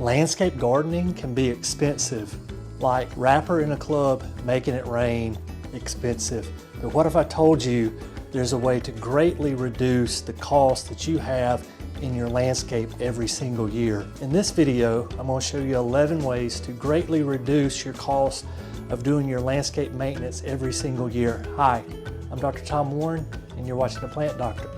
Landscape gardening can be expensive, like rapper in a club making it rain, expensive. But what if I told you there's a way to greatly reduce the cost that you have in your landscape every single year? In this video, I'm going to show you 11 ways to greatly reduce your cost of doing your landscape maintenance every single year. Hi, I'm Dr. Tom Warren, and you're watching The Plant Doctor.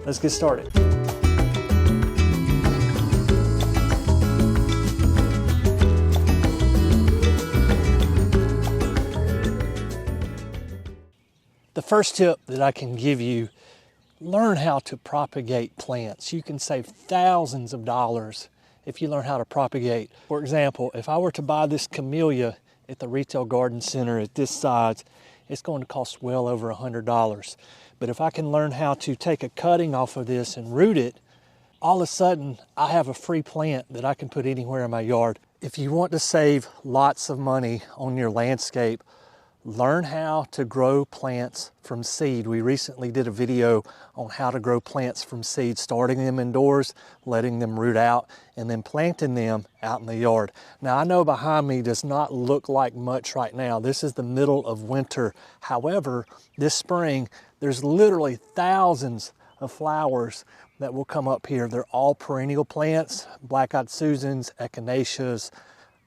Let's get started. The first tip that I can give you, learn how to propagate plants. You can save thousands of dollars if you learn how to propagate. For example, if I were to buy this camellia at the retail garden center at this size, it's going to cost well over $100. But if I can learn how to take a cutting off of this and root it, all of a sudden I have a free plant that I can put anywhere in my yard. If you want to save lots of money on your landscape, learn how to grow plants from seed. We recently did a video on how to grow plants from seed, starting them indoors, letting them root out, and then planting them out in the yard. Now I know behind me does not look like much right now. This is the middle of winter. However, this spring, there's literally thousands of flowers that will come up here. They're all perennial plants, black-eyed Susans, echinaceas,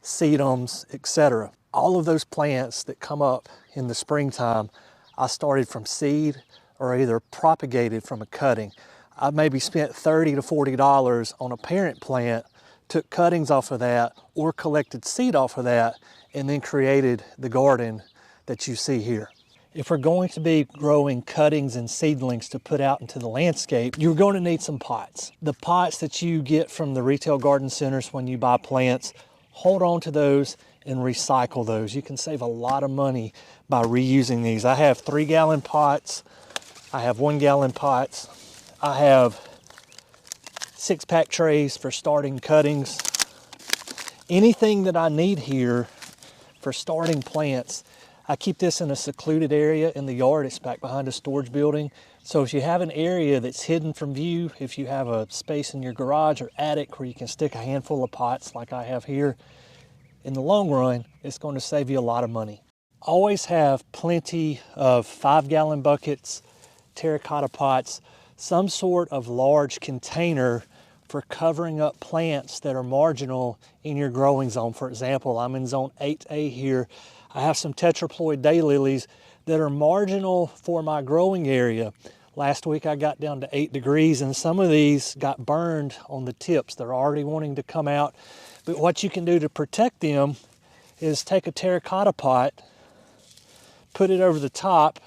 sedums, etc. All of those plants that come up in the springtime, I started from seed or either propagated from a cutting. I maybe spent $30 to $40 on a parent plant, took cuttings off of that or collected seed off of that, and then created the garden that you see here. If we're going to be growing cuttings and seedlings to put out into the landscape, you're going to need some pots. The pots that you get from the retail garden centers when you buy plants, hold on to those and recycle those. You can save a lot of money by reusing these. I have 3-gallon pots. I have 1-gallon pots. I have 6-pack trays for starting cuttings. Anything that I need here for starting plants, I keep this in a secluded area in the yard. It's back behind a storage building. So if you have an area that's hidden from view, if you have a space in your garage or attic where you can stick a handful of pots like I have here, in the long run, it's going to save you a lot of money. Always have plenty of 5-gallon buckets, terracotta pots, some sort of large container for covering up plants that are marginal in your growing zone. For example, I'm in zone 8A here. I have some tetraploid daylilies that are marginal for my growing area. Last week I got down to 8 degrees and some of these got burned on the tips. They're already wanting to come out. But what you can do to protect them is take a terracotta pot, put it over the top.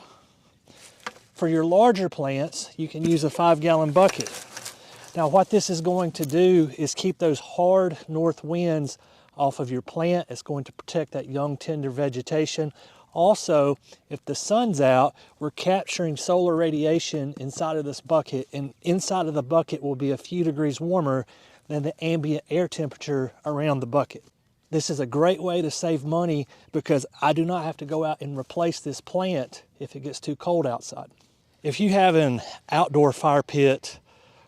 For your larger plants, you can use a 5-gallon bucket. Now what this is going to do is keep those hard north winds off of your plant. It's going to protect that young tender vegetation. Also, if the sun's out, we're capturing solar radiation inside of this bucket, and inside of the bucket will be a few degrees warmer than the ambient air temperature around the bucket. This is a great way to save money because I do not have to go out and replace this plant if it gets too cold outside. If you have an outdoor fire pit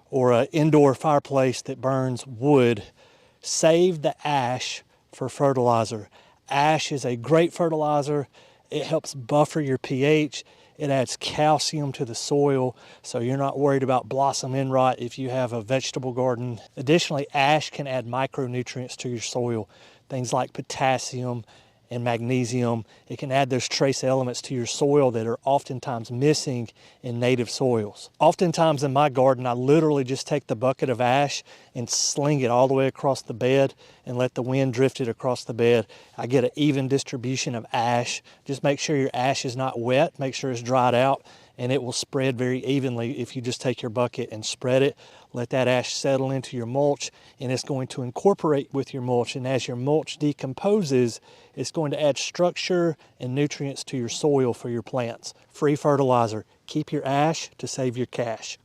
or an indoor fireplace that burns wood, save the ash for fertilizer. Ash is a great fertilizer. It helps buffer your pH. It adds calcium to the soil, so you're not worried about blossom end rot if you have a vegetable garden. Additionally, ash can add micronutrients to your soil, things like potassium and magnesium. It can add those trace elements to your soil that are oftentimes missing in native soils. Oftentimes in my garden, I literally just take the bucket of ash and sling it all the way across the bed and let the wind drift it across the bed. I get an even distribution of ash. Just make sure your ash is not wet, make sure it's dried out, and it will spread very evenly if you just take your bucket and spread it. Let that ash settle into your mulch, and it's going to incorporate with your mulch. And as your mulch decomposes, it's going to add structure and nutrients to your soil for your plants. Free fertilizer. Keep your ash to save your cash.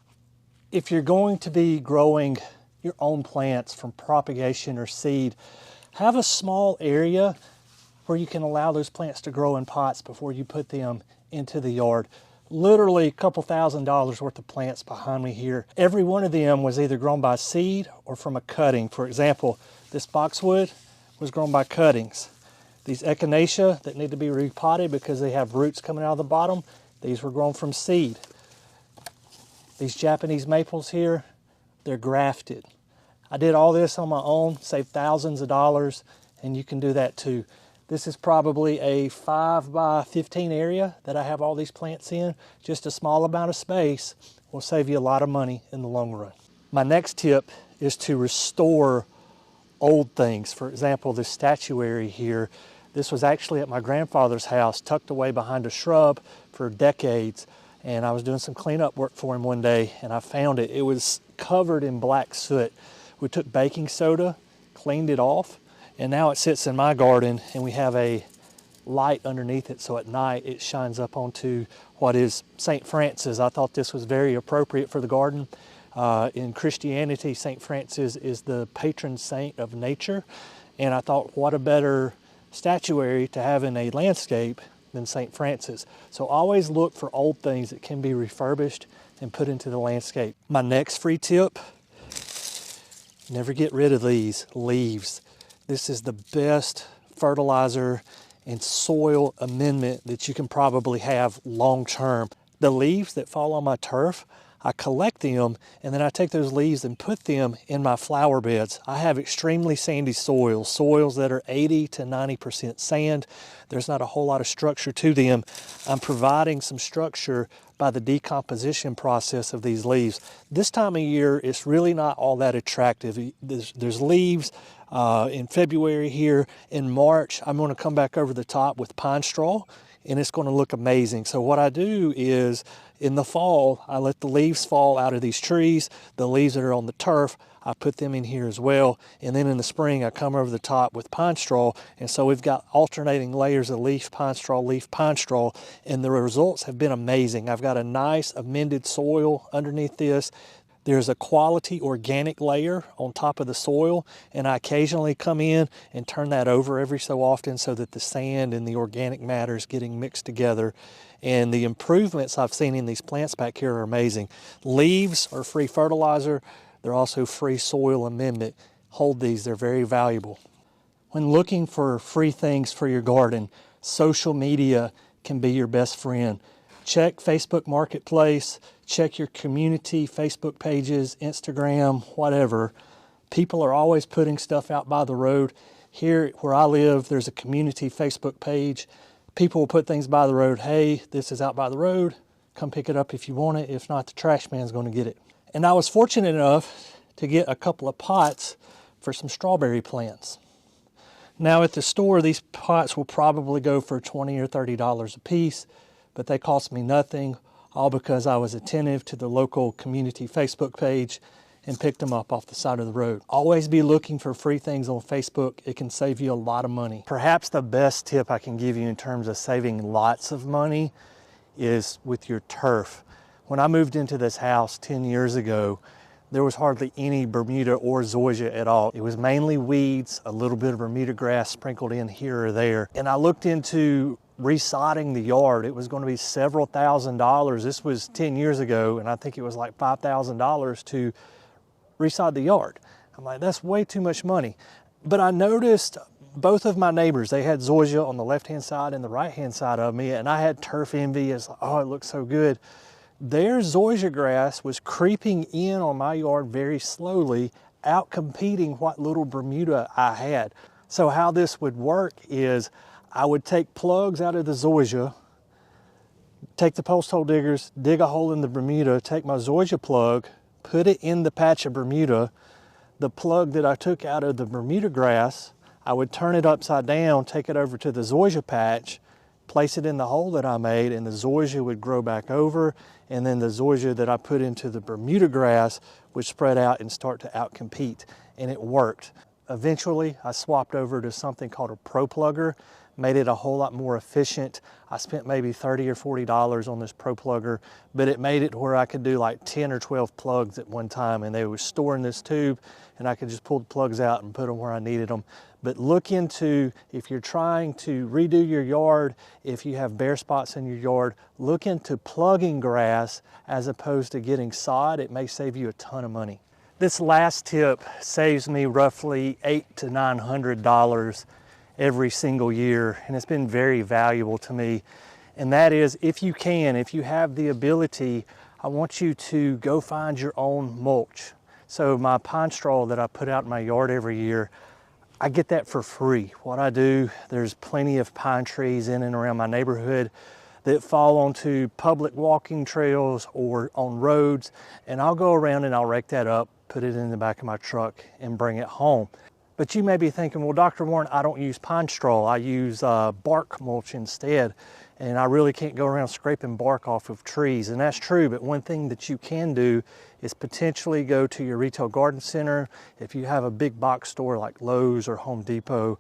If you're going to be growing your own plants from propagation or seed, have a small area where you can allow those plants to grow in pots before you put them into the yard. literally a couple $1,000s worth of plants behind me here. Every one of them was either grown by seed or from a cutting. For example, this boxwood was grown by cuttings. These echinacea that need to be repotted because they have roots coming out of the bottom, these were grown from seed. These Japanese maples here, they're grafted. I did all this on my own, saved thousands of dollars, and you can do that too. This is probably a 5 by 15 area that I have all these plants in. Just a small amount of space will save you a lot of money in the long run. My next tip is to restore old things. For example, this statuary here, this was actually at my grandfather's house, tucked away behind a shrub for decades. And I was doing some cleanup work for him one day and I found it. It was covered in black soot. We took baking soda, cleaned it off, and now it sits in my garden and we have a light underneath it, so at night it shines up onto what is St. Francis. I thought this was very appropriate for the garden. In Christianity, St. Francis is the patron saint of nature, and I thought what a better statuary to have in a landscape than St. Francis. So always look for old things that can be refurbished and put into the landscape. My next free tip, never get rid of these leaves. This is the best fertilizer and soil amendment that you can probably have long term. The leaves that fall on my turf, I collect them and then I take those leaves and put them in my flower beds. I have extremely sandy soils that are 80 to 90% sand. There's not a whole lot of structure to them. I'm providing some structure by the decomposition process of these leaves. This time of year, it's really not all that attractive. There's leaves in February here. In March, I'm going to come back over the top with pine straw, and it's going to look amazing. So what I do is, in the fall, I let the leaves fall out of these trees. The leaves that are on the turf, I put them in here as well. And then in the spring, I come over the top with pine straw. And so we've got alternating layers of leaf, pine straw, and the results have been amazing. I've got a nice amended soil underneath this. There's a quality organic layer on top of the soil, and I occasionally come in and turn that over every so often so that the sand and the organic matter is getting mixed together. And the improvements I've seen in these plants back here are amazing. Leaves are free fertilizer. They're also free soil amendment. Hold these, they're very valuable. When looking for free things for your garden, social media can be your best friend. Check Facebook Marketplace, check your community Facebook pages, Instagram, whatever. People are always putting stuff out by the road. Here where I live, there's a community Facebook page. People will put things by the road. Hey, this is out by the road. Come pick it up if you want it. If not, the trash man's going to get it. And I was fortunate enough to get a couple of pots for some strawberry plants. Now at the store, these pots will probably go for $20 or $30 a piece, but they cost me nothing, all because I was attentive to the local community Facebook page and picked them up off the side of the road. Always be looking for free things on Facebook. It can save you a lot of money. Perhaps the best tip I can give you in terms of saving lots of money is with your turf. When I moved into this house 10 years ago, there was hardly any Bermuda or zoysia at all. It was mainly weeds, a little bit of Bermuda grass sprinkled in here or there. And I looked into resodding the yard. It was going to be several $1,000s. This was 10 years ago, and I think it was like $5,000 to resod the yard. I'm like, that's way too much money. But I noticed both of my neighbors, they had zoysia on the left-hand side and the right-hand side of me, and I had turf envy. It's like, oh, it looks so good. Their zoysia grass was creeping in on my yard very slowly, out competing what little Bermuda I had. So how this would work is I would take plugs out of the zoysia, take the post hole diggers, dig a hole in the Bermuda, take my zoysia plug, put it in the patch of Bermuda. The plug that I took out of the Bermuda grass, I would turn it upside down, take it over to the zoysia patch, place it in the hole that I made, and the zoysia would grow back over, and then the zoysia that I put into the Bermuda grass would spread out and start to outcompete, and it worked. Eventually, I swapped over to something called a Pro Plugger. made it a whole lot more efficient. I spent maybe $30 or $40 on this Pro Plugger, but it made it where I could do like 10 or 12 plugs at one time, and they were stored in this tube, and I could just pull the plugs out and put them where I needed them. But look into, if you're trying to redo your yard, if you have bare spots in your yard, look into plugging grass as opposed to getting sod. It may save you a ton of money. This last tip saves me roughly $800 to $900 every single year, and it's been very valuable to me. And that is, if you can, if you have the ability, I want you to go find your own mulch. So my pine straw that I put out in my yard every year, I get that for free. What I do, there's plenty of pine trees in and around my neighborhood that fall onto public walking trails or on roads, and I'll go around and I'll rake that up, put it in the back of my truck, and bring it home. But you may be thinking, well, Dr. Warren, I don't use pine straw. I use bark mulch instead, and I really can't go around scraping bark off of trees. And that's true, but one thing that you can do is potentially go to your retail garden center. If you have a big box store like Lowe's or Home Depot,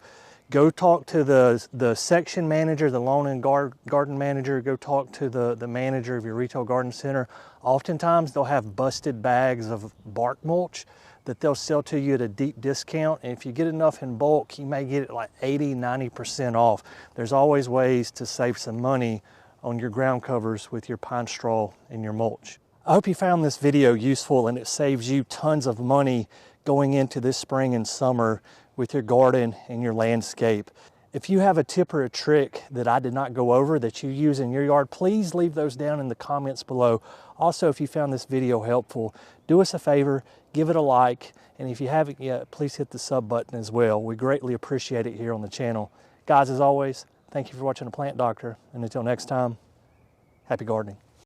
go talk to the section manager, the lawn and garden manager. Go talk to the manager of your retail garden center. Oftentimes they'll have busted bags of bark mulch that they'll sell to you at a deep discount. And if you get enough in bulk, you may get it like 80, 90% off. There's always ways to save some money on your ground covers with your pine straw and your mulch. I hope you found this video useful and it saves you tons of money going into this spring and summer with your garden and your landscape. If you have a tip or a trick that I did not go over that you use in your yard, please leave those down in the comments below. Also, if you found this video helpful, do us a favor, give it a like, and if you haven't yet, please hit the sub button as well. We greatly appreciate it here on the channel. Guys, as always, thank you for watching The Plant Doctor, and until next time, happy gardening.